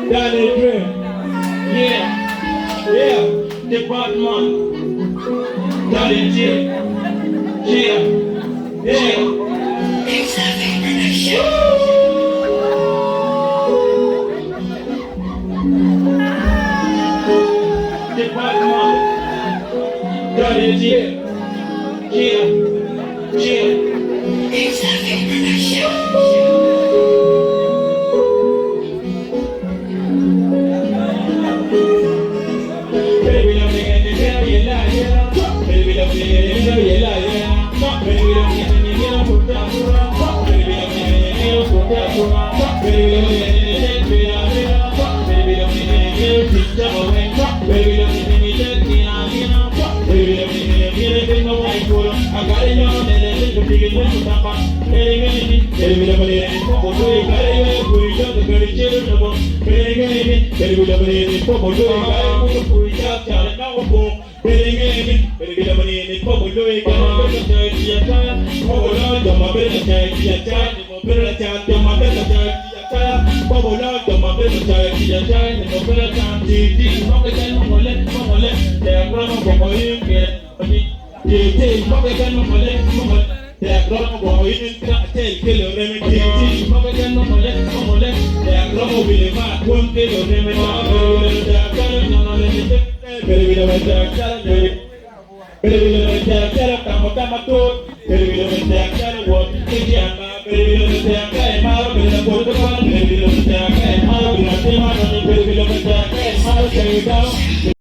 Danny Dre. Yeah, yeah, the Batman. Danny J. Yeah, yeah. The Batman. Danny J. Yeah, yeah. Baby, don't make any hell, you lie, yeah. Baby, don't make any hell, you lie, yeah. Baby, don't make any hell, put that to her. Baby, don't make any hell, put that to her. Baby, don't make any hell, put that to her. Baby, don't make any hell, keep them away. Baby, don't make any hell, keep them away. Baby, don't make any hell, keep them away. I got it, you know, and then you can it when you tap on. Baby, don't make any trouble, do it. Got it, you know, put it on the very children of us. Baby, don't make any trouble, do it. Got it, put it up, child, and now we're born. Baby, don't make any trouble, do it. Got it, put it up, child, and now we're born. You're my better child, you're my better child, you're my better child. Bubble out, you're my better child, you're my better child. Gigi, fuck again, mole, they're gonna go in, get Gigi, fuck again, mole, they're gonna go in, kill your remedy. Gigi, fuck again, mole, they're gonna be the mad one, kill your remedy. Baby, don't make that child, baby, don't make that child, come on, baby, don't make that child, what, baby, don't make that child, baby, don't make that child, baby, don't make that child, baby, don't make that child, baby, don't make that child, baby, don't make that child.